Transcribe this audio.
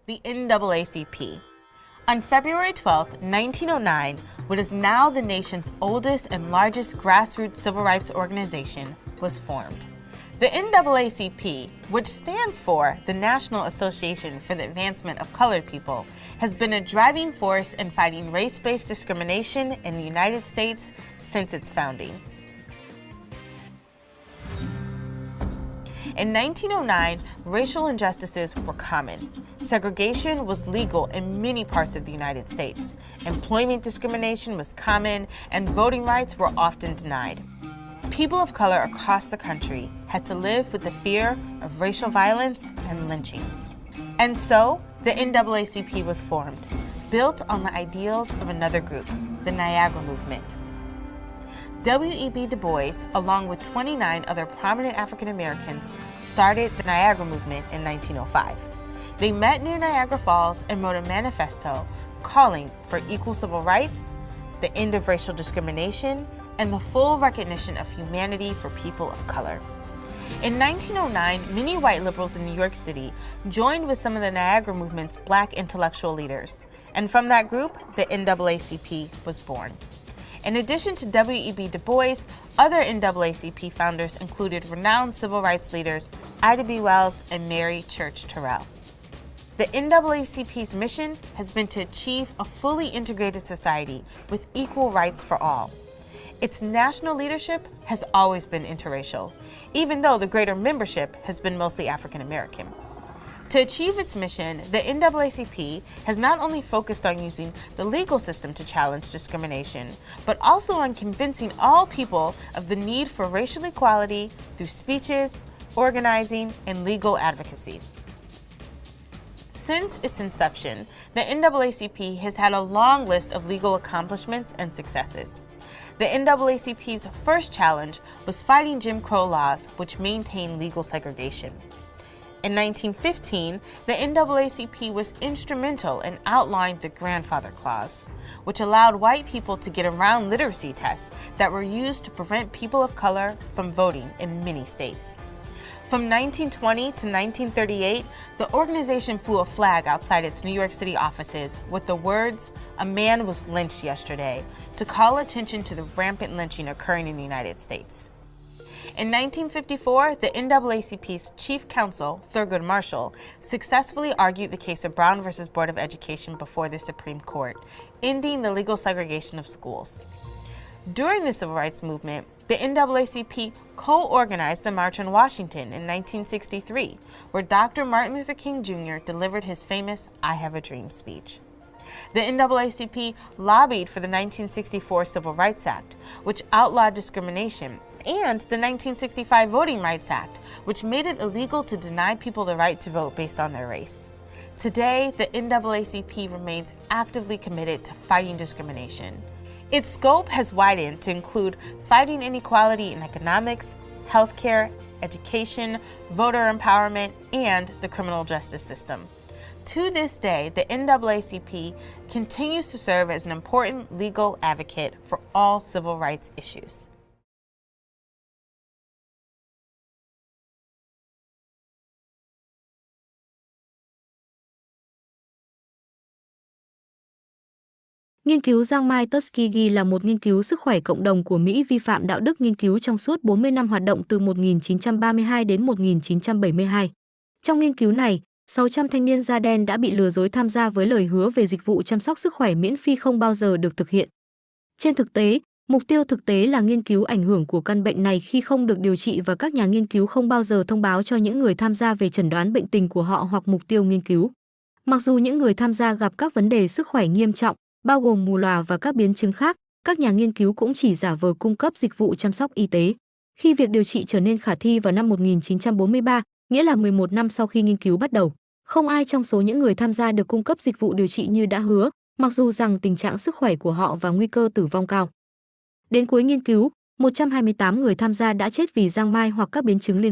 the NAACP. On February 12, 1909, what is now the nation's oldest and largest grassroots civil rights organization, was formed. The NAACP, which stands for the National Association for the Advancement of Colored People, has been a driving force in fighting race-based discrimination in the United States since its founding. In 1909, racial injustices were common. Segregation was legal in many parts of the United States. Employment discrimination was common, and voting rights were often denied. People of color across the country had to live with the fear of racial violence and lynching. And so, the NAACP was formed, built on the ideals of another group, the Niagara Movement. W.E.B. Du Bois, along with 29 other prominent African Americans, started the Niagara Movement in 1905. They met near Niagara Falls and wrote a manifesto calling for equal civil rights, the end of racial discrimination, and the full recognition of humanity for people of color. In 1909, many white liberals in New York City joined with some of the Niagara Movement's black intellectual leaders, and from that group, the NAACP was born. In addition to W.E.B. Du Bois, other NAACP founders included renowned civil rights leaders Ida B. Wells and Mary Church Terrell. The NAACP's mission has been to achieve a fully integrated society with equal rights for all. Its national leadership has always been interracial, even though the greater membership has been mostly African American. To achieve its mission, the NAACP has not only focused on using the legal system to challenge discrimination, but also on convincing all people of the need for racial equality through speeches, organizing, and legal advocacy. Since its inception, the NAACP has had a long list of legal accomplishments and successes. The NAACP's first challenge was fighting Jim Crow laws, which maintained legal segregation. In 1915, the NAACP was instrumental in outlawing the Grandfather Clause, which allowed white people to get around literacy tests that were used to prevent people of color from voting in many states. From 1920 to 1938, the organization flew a flag outside its New York City offices with the words, "A man was lynched yesterday," to call attention to the rampant lynching occurring in the United States. In 1954, the NAACP's chief counsel, Thurgood Marshall, successfully argued the case of Brown v. Board of Education before the Supreme Court, ending the legal segregation of schools. During the Civil Rights Movement, the NAACP co-organized the March on Washington in 1963, where Dr. Martin Luther King Jr. delivered his famous "I Have a Dream" speech. The NAACP lobbied for the 1964 Civil Rights Act, which outlawed discrimination, and the 1965 Voting Rights Act, which made it illegal to deny people the right to vote based on their race. Today, the NAACP remains actively committed to fighting discrimination. Its scope has widened to include fighting inequality in economics, healthcare, education, voter empowerment, and the criminal justice system. To this day, the NAACP continues to serve as an important legal advocate for all civil rights issues. Nghiên cứu Giang Mai Tuskegee là một nghiên cứu sức khỏe cộng đồng của Mỹ vi phạm đạo đức nghiên cứu trong suốt 40 năm hoạt động từ 1932 đến 1972. Trong nghiên cứu này, 600 thanh niên da đen đã bị lừa dối tham gia với lời hứa về dịch vụ chăm sóc sức khỏe miễn phí không bao giờ được thực hiện. Trên thực tế, mục tiêu thực tế là nghiên cứu ảnh hưởng của căn bệnh này khi không được điều trị và các nhà nghiên cứu không bao giờ thông báo cho những người tham gia về chẩn đoán bệnh tình của họ hoặc mục tiêu nghiên cứu. Mặc dù những người tham gia gặp các vấn đề sức khỏe nghiêm trọng, bao gồm mù lòa và các biến chứng khác, các nhà nghiên cứu cũng chỉ giả vờ cung cấp dịch vụ chăm sóc y tế. Khi việc điều trị trở nên khả thi vào năm 1943, nghĩa là 11 năm sau khi nghiên cứu bắt đầu, không ai trong số những người tham gia được cung cấp dịch vụ điều trị như đã hứa, mặc dù rằng tình trạng sức khỏe của họ và nguy cơ tử vong cao. Đến cuối nghiên cứu, 128 người tham gia đã chết vì giang mai hoặc các biến chứng liên quan.